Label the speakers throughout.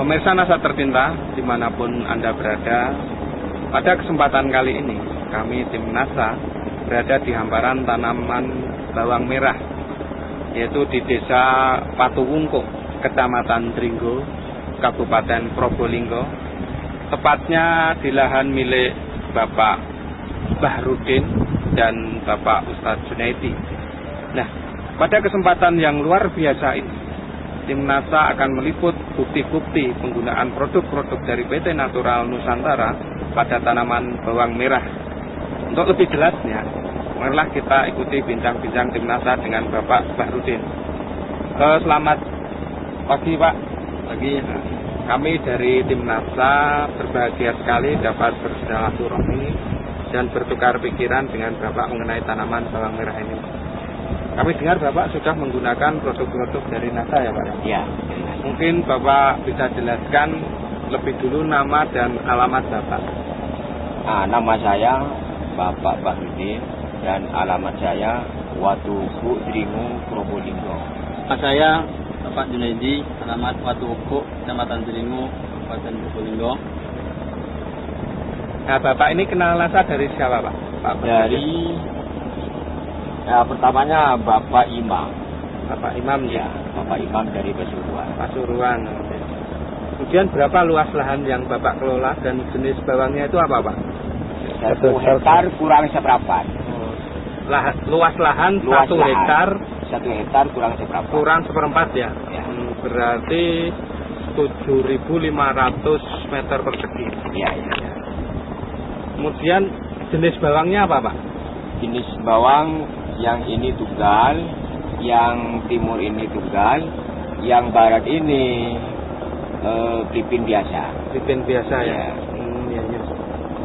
Speaker 1: Pemirsa Nasa tercinta, dimanapun Anda berada, pada kesempatan kali ini kami tim NASA berada di hamparan tanaman bawang merah, yaitu di Desa Patuwungkuk, Kecamatan Dringgo, Kabupaten Probolinggo, tepatnya di lahan milik Bapak Bahrudin dan Bapak Ustadz Junaidi. Nah, pada kesempatan yang luar biasa ini, tim NASA akan meliput bukti-bukti penggunaan produk-produk dari PT Natural Nusantara pada tanaman bawang merah. Untuk lebih jelasnya, marilah kita ikuti bincang-bincang tim NASA dengan Bapak Bahrudin. Selamat pagi, Pak. Pagi. Kami dari tim NASA berbahagia sekali dapat bersilaturahmi dan bertukar pikiran dengan Bapak mengenai tanaman bawang merah ini. Kami dengar Bapak sudah menggunakan produk-produk dari NASA ya, Pak?
Speaker 2: Ya.
Speaker 1: Mungkin Bapak bisa jelaskan lebih dulu nama dan alamat Bapak.
Speaker 2: Nama saya Bapak Bahrudin dan alamat saya Watuwungkuk, Dringgo, Probolinggo.
Speaker 3: Saya Bapak Junaidi, alamat Watuwungkuk, Kecamatan Dringgo, Kabupaten Probolinggo.
Speaker 1: Nah, Bapak ini kenal NASA dari siapa, Pak?
Speaker 2: Dari pertamanya Bapak Imam.
Speaker 1: Bapak Imam
Speaker 2: Ya, Bapak Imam dari Pasuruan.
Speaker 1: Pasuruan. Kemudian berapa luas lahan yang Bapak kelola dan jenis bawangnya itu apa, Pak?
Speaker 2: 1 hektar kurang seperempat.
Speaker 1: Luas lahan 1 hektar.
Speaker 2: 1 hektar kurang seperempat.
Speaker 1: Kurang seperempat ya.
Speaker 2: Ya.
Speaker 1: Berarti 7.500 meter persegi.
Speaker 2: Iya.
Speaker 1: Kemudian jenis bawangnya apa, Pak?
Speaker 2: Jenis bawang yang ini tunggal, yang timur ini tunggal, yang barat ini pipin biasa.
Speaker 1: Pipin biasa ya.
Speaker 2: Ya.
Speaker 1: Iya.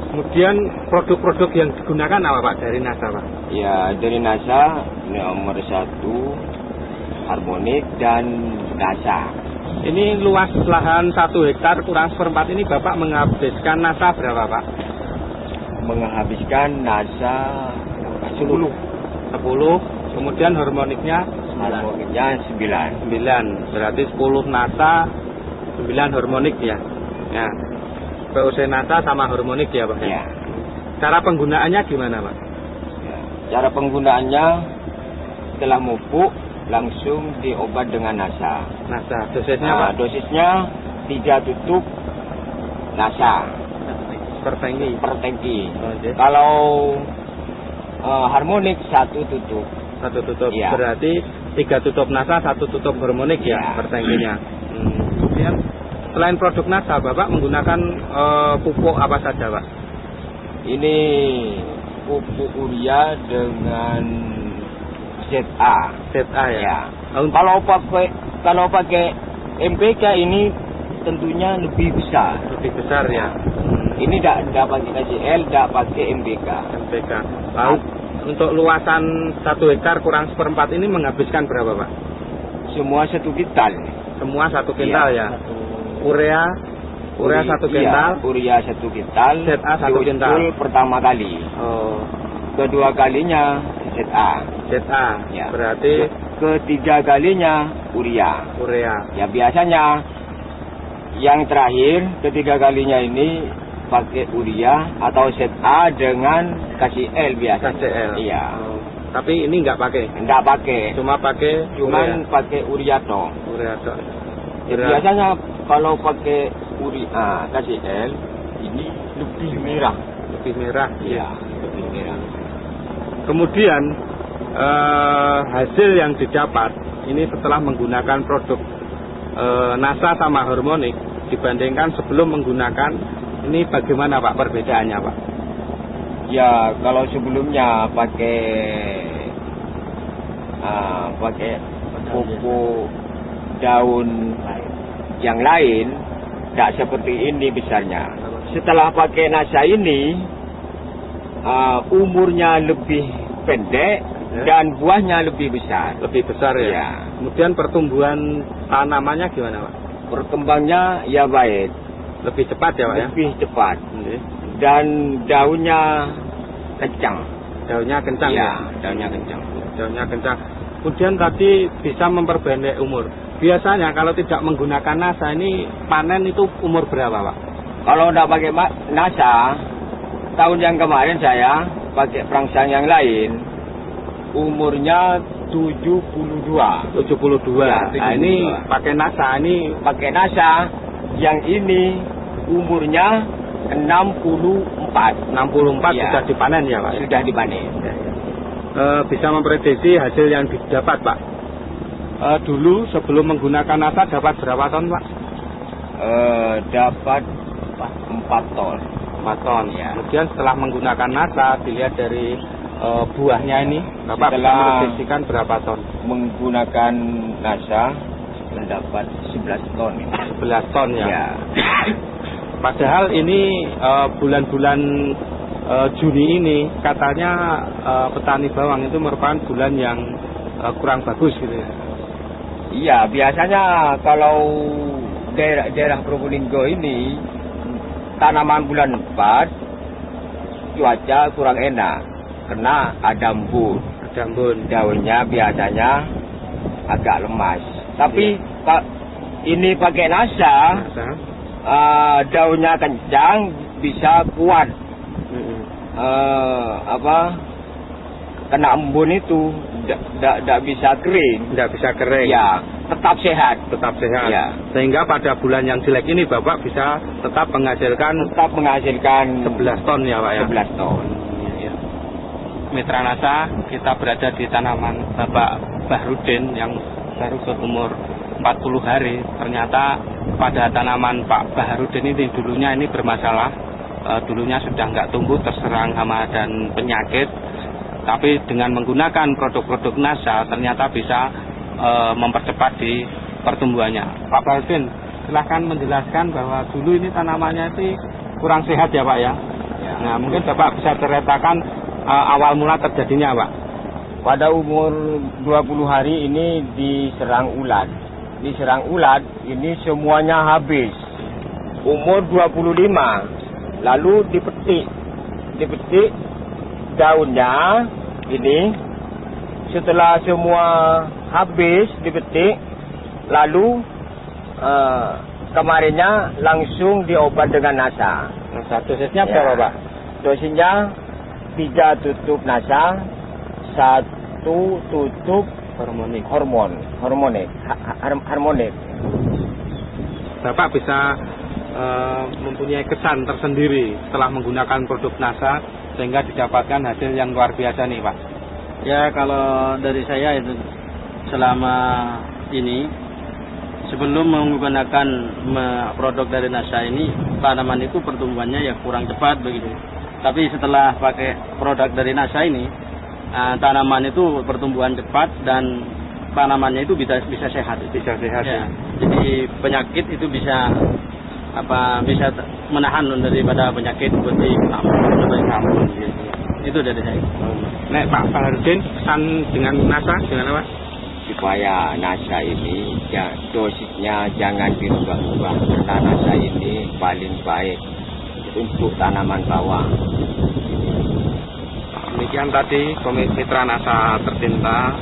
Speaker 1: Kemudian produk-produk yang digunakan apa, Pak, dari NASA, Pak?
Speaker 2: Ya, dari NASA nomor 1 Harmonik dan NASA.
Speaker 1: Ini luas lahan 1 hektar kurang seperempat ini Bapak menghabiskan NASA berapa, Pak?
Speaker 2: Menghabiskan NASA 10.
Speaker 1: Kemudian harmoniknya?
Speaker 2: Harmoniknya 9.
Speaker 1: Berarti 10 NASA, 9 harmonik ya. Ya. POC NASA sama harmonik ya, Pak?
Speaker 2: Ya.
Speaker 1: Cara penggunaannya gimana, Pak?
Speaker 2: Ya. Cara penggunaannya setelah mupuk langsung diobat dengan NASA.
Speaker 1: Dosisnya, Pak?
Speaker 2: Dosisnya 3 tutup NASA
Speaker 1: Per tangki.
Speaker 2: Okay. Kalau harmonik 1 tutup.
Speaker 1: 1 tutup.
Speaker 2: Ya.
Speaker 1: Berarti 3 tutup NASA, 1 tutup harmonik ya, per tangkinya. Kemudian selain produk NASA, Bapak menggunakan pupuk apa saja, Pak?
Speaker 2: Ini pupuk urea dengan ZA.
Speaker 1: ZA ya.
Speaker 2: Ya. Kalau pakai MPK ini tentunya lebih besar.
Speaker 1: Lebih besar ya.
Speaker 2: Ini tidak pakai KCL, tidak pakai MPK.
Speaker 1: Lalu untuk luasan 1 hektar kurang seperempat ini menghabiskan berapa, Pak?
Speaker 2: Semua 1 kintal.
Speaker 1: Semua 1 kintal ya. Urea 1 kintal.
Speaker 2: Urea 1 kintal.
Speaker 1: ZA 1 kintal.
Speaker 2: Pertama kali. Kedua kalinya ZA. Ya.
Speaker 1: Berarti
Speaker 2: ketiga kalinya urea. Ya, biasanya yang terakhir ketiga kalinya ini pakai urea atau ZA dengan KCL biasa.
Speaker 1: KCL.
Speaker 2: Iya.
Speaker 1: Tapi ini enggak pakai. Cuma pakai
Speaker 2: urea toh. Ya, biasanya kalau pakai urea KCL ini lebih merah. Iya, lebih merah.
Speaker 1: Kemudian hasil yang didapat ini setelah menggunakan produk NASA sama harmonik dibandingkan sebelum menggunakan, ini bagaimana, Pak, perbedaannya, Pak?
Speaker 2: Ya, kalau sebelumnya pakai pupuk daun yang lain tidak seperti ini besarnya. Setelah pakai NASA ini umurnya lebih pendek dan buahnya lebih besar.
Speaker 1: Lebih besar ya.
Speaker 2: Ya.
Speaker 1: Kemudian pertumbuhan tanamannya gimana, Pak?
Speaker 2: Perkembangannya ya baik.
Speaker 1: Lebih cepat ya, Pak, ya?
Speaker 2: Lebih cepat. Dan daunnya kencang.
Speaker 1: Daunnya kencang ya?
Speaker 2: Daunnya kencang.
Speaker 1: Kemudian tadi bisa memperpendek umur. Biasanya kalau tidak menggunakan NASA ini panen itu umur berapa, Pak?
Speaker 2: Kalau tidak pakai NASA, tahun yang kemarin saya pakai perangsang yang lain, umurnya 72.
Speaker 1: 72.
Speaker 2: Ya,
Speaker 1: Nah, ini pakai NASA, ini
Speaker 2: pakai NASA, yang ini umurnya 64.
Speaker 1: 64
Speaker 2: Ya.
Speaker 1: sudah dipanen ya, Pak?
Speaker 2: Sudah dipanen.
Speaker 1: Bisa memprediksi hasil yang didapat, Pak? Dulu sebelum menggunakan NASA dapat berapa ton, Pak?
Speaker 2: Dapat 4 ton.
Speaker 1: 4 ton.
Speaker 2: Ya.
Speaker 1: Kemudian setelah menggunakan NASA, dilihat dari buahnya ini, Bapak bisa
Speaker 2: Setelah
Speaker 1: memprediksikan berapa ton?
Speaker 2: Menggunakan NASA mendapat 11 ton.
Speaker 1: 11 ton ya.
Speaker 2: Ya.
Speaker 1: Padahal ini bulan-bulan Juni ini katanya petani bawang itu merupakan bulan yang kurang bagus gitu ya.
Speaker 2: Iya, biasanya kalau daerah Probolinggo ini tanaman bulan 4 cuaca kurang enak karena ada embun.
Speaker 1: Ada embun.
Speaker 2: Daunnya biasanya agak lemas. Tapi ini pakai NASA, daunnya kencang, bisa kuat. Kena embun itu tidak bisa kering.
Speaker 1: Tidak bisa kering.
Speaker 2: Ya, tetap sehat.
Speaker 1: Tetap sehat.
Speaker 2: Ya.
Speaker 1: Sehingga pada bulan yang jelek ini Bapak bisa tetap menghasilkan 11 ton ya, Pak ya.
Speaker 2: 11 ton.
Speaker 1: Ya. Mitra NASA, kita berada di tanaman Bapak Bahrudin yang baru berumur 40 hari. Ternyata pada tanaman Pak Bahrudin ini dulunya ini bermasalah. Dulunya sudah nggak tumbuh, terserang hama dan penyakit. Tapi dengan menggunakan produk-produk NASA ternyata bisa mempercepat di pertumbuhannya. Pak Bahrudin, silahkan menjelaskan bahwa dulu ini tanamannya itu kurang sehat ya, Pak ya.
Speaker 2: Ya.
Speaker 1: Nah, mungkin Bapak bisa ceritakan awal mula terjadinya, Pak.
Speaker 2: Pada umur 20 hari ini diserang ulat. Diserang ulat ini semuanya habis. Umur 25 lalu dipetik daunnya ini. Setelah semua habis dipetik, lalu kemarinnya langsung diobat dengan NASA.
Speaker 1: Dosisnya berapa, Pak?
Speaker 2: Dosisnya 3 tutup NASA, 1 tutup harmonik.
Speaker 1: Bapak bisa mempunyai kesan tersendiri setelah menggunakan produk NASA sehingga didapatkan hasil yang luar biasa nih, Pak.
Speaker 3: Ya, kalau dari saya itu selama ini sebelum menggunakan produk dari NASA ini, tanaman itu pertumbuhannya ya kurang cepat begitu. Tapi setelah pakai produk dari NASA ini, tanaman itu pertumbuhan cepat dan tanamannya itu bisa sehat.
Speaker 1: Bisa sehat ya.
Speaker 3: Jadi penyakit itu bisa menahan daripada penyakit seperti kambuh gitu. Itu dari saya.
Speaker 1: Nek Pak Bahrudin, pesan dengan NASA dengan apa?
Speaker 2: Supaya NASA ini dosisnya jangan dirubah-ubah, karena NASA ini paling baik untuk tanaman bawang.
Speaker 1: Demikian tadi Mitra NASA tercinta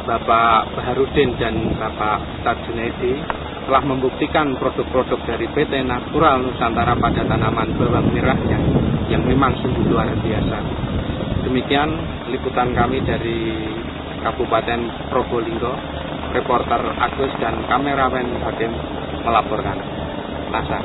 Speaker 1: Bapak Bahrudin dan Bapak Ustadz Junaidi telah membuktikan produk-produk dari PT Natural Nusantara pada tanaman bawang merah yang memang sungguh luar biasa. Demikian liputan kami dari Kabupaten Probolinggo. Reporter Agus dan kameramen Hakim melaporkan. NASA.